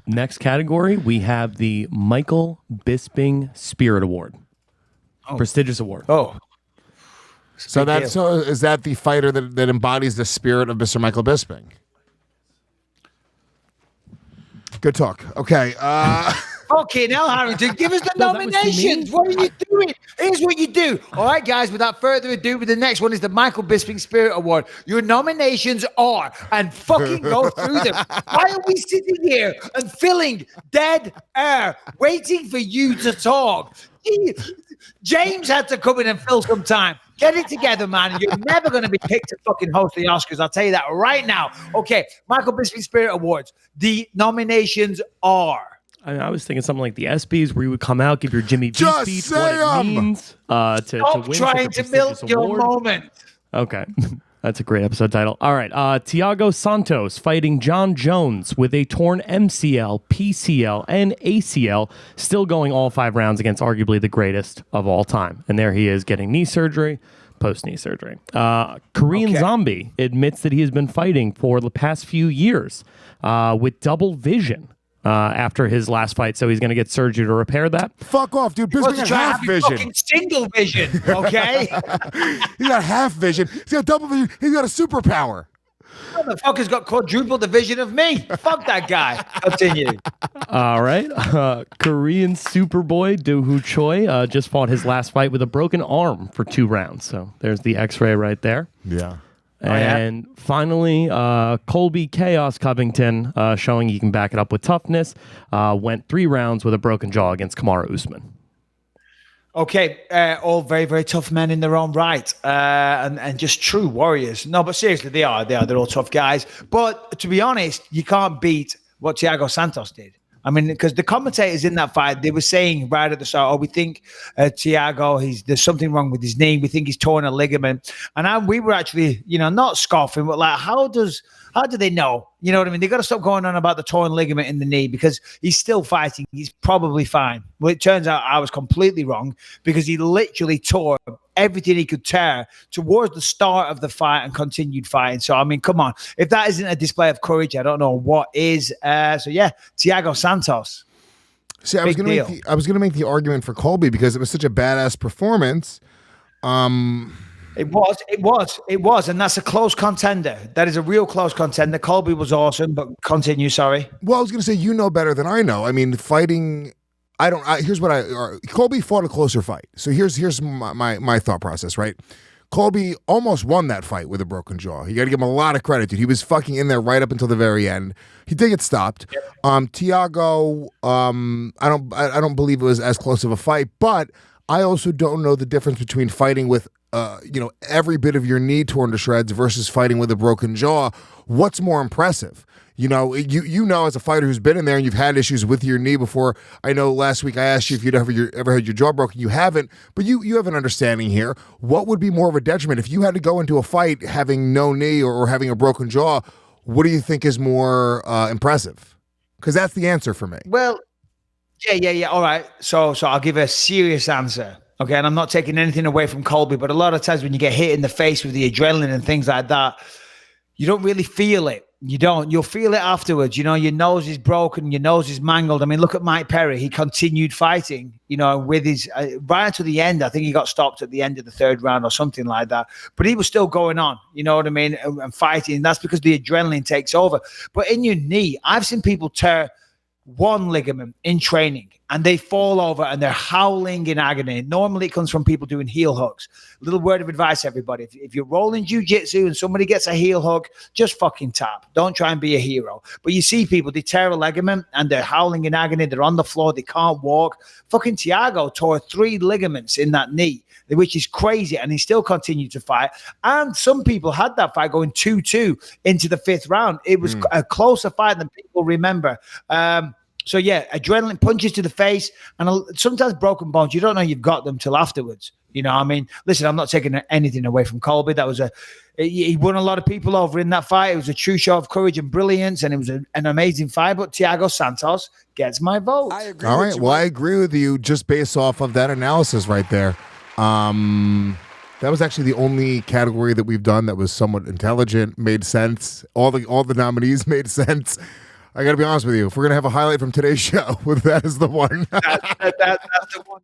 Next category, we have the Michael Bisping Spirit Award. Prestigious award. Oh. So is that the fighter that embodies the spirit of Mr. Michael Bisping? Good talk. Okay. Okay, now, Harrington, give us the nominations. What are you doing? Here's what you do. All right, guys, without further ado, the next one is the Michael Bisping Spirit Award. Your nominations are, and fucking go through them. Why are we sitting here and filling dead air, waiting for you to talk? James had to come in and fill some time. Get it together, man. You're never going to be picked to fucking host the Oscars. I'll tell you that right now. Okay, Michael Bisping Spirit Awards. The nominations are... I was thinking something like the ESPYs, where you would come out, give your Jimmy V speech, what it means to win. Trying to milk your moment. Okay, that's a great episode title. All right, Thiago Santos fighting John Jones with a torn MCL, PCL, and ACL, still going all 5 rounds against arguably the greatest of all time. And there he is getting knee surgery, post-knee surgery. Korean Zombie admits that he has been fighting for the past few years with double vision. After his last fight, so he's going to get surgery to repair that. Fuck off, dude. Bisping has half vision. Fucking single vision, okay? He's got half vision. He's got double vision. He's got a superpower. Motherfucker's got quadruple the vision of me. Fuck that guy. Continue. All right. Korean Superboy Do-Hoo Choi just fought his last fight with a broken arm for 2 rounds. So there's the x-ray right there. Yeah. And finally, Colby Chaos Covington, showing he can back it up with toughness, went 3 rounds with a broken jaw against Kamaru Usman. Okay, all very, very tough men in their own right, and just true warriors. No, but seriously, they are. They're all tough guys. But to be honest, you can't beat what Thiago Santos did. I mean, because the commentators in that fight, they were saying right at the start, we think Thiago, there's something wrong with his knee. We think he's torn a ligament. And we were actually, not scoffing, but like, how do they know? You know what I mean? They got to stop going on about the torn ligament in the knee because he's still fighting. He's probably fine. Well, it turns out I was completely wrong because he literally tore everything he could tear towards the start of the fight and continued fighting. So, I mean, come on. If that isn't a display of courage, I don't know what is. So, yeah, Thiago Santos. See, I was gonna make the argument for Colby because it was such a badass performance. It was, and that's a close contender. That is a real close contender. Colby was awesome, but continue. Sorry. Well, I was gonna say better than I know. I mean, fighting. Here's what Colby fought a closer fight. So here's my thought process. Right, Colby almost won that fight with a broken jaw. You got to give him a lot of credit, dude. He was fucking in there right up until the very end. He did get stopped. Yep. Thiago, I don't believe it was as close of a fight, but I also don't know the difference between fighting with every bit of your knee torn to shreds versus fighting with a broken jaw. What's more impressive? You know, as a fighter who's been in there and you've had issues with your knee before. I know last week I asked you if you'd ever had your jaw broken. You haven't, but you have an understanding here. What would be more of a detriment if you had to go into a fight having no knee or having a broken jaw? What do you think is more impressive? Because that's the answer for me. Well, yeah. All right. So I'll give a serious answer. Okay, and I'm not taking anything away from Colby, but a lot of times when you get hit in the face with the adrenaline and things like that, you don't really feel it. You don't. You'll feel it afterwards. You know, your nose is broken, your nose is mangled. I mean, look at Mike Perry. He continued fighting, with his right to the end. I think he got stopped at the end of the 3rd round or something like that. But he was still going on, you know what I mean, and fighting. That's because the adrenaline takes over. But in your knee, I've seen people tear one ligament in training and they fall over and they're howling in agony. Normally it comes from people doing heel hooks. Little word of advice, everybody. If you're rolling jiu-jitsu and somebody gets a heel hook, just fucking tap. Don't try and be a hero. But you see people, they tear a ligament and they're howling in agony. They're on the floor. They can't walk. Fucking Thiago tore 3 ligaments in that knee, which is crazy. And he still continued to fight. And some people had that fight going 2-2 into the 5th round. It was a closer fight than people remember. So, yeah, adrenaline, punches to the face, and sometimes broken bones. You don't know you've got them till afterwards. You know, I mean, listen, I'm not taking anything away from Colby. He won a lot of people over in that fight. It was a true show of courage and brilliance, and it was an amazing fight. But Thiago Santos gets my vote. I agree. All right, well, I agree with you just based off of that analysis right there. That was actually the only category that we've done that was somewhat intelligent, made sense. All the nominees made sense. I got to be honest with you. If we're gonna have a highlight from today's show, that is the one. That's the one.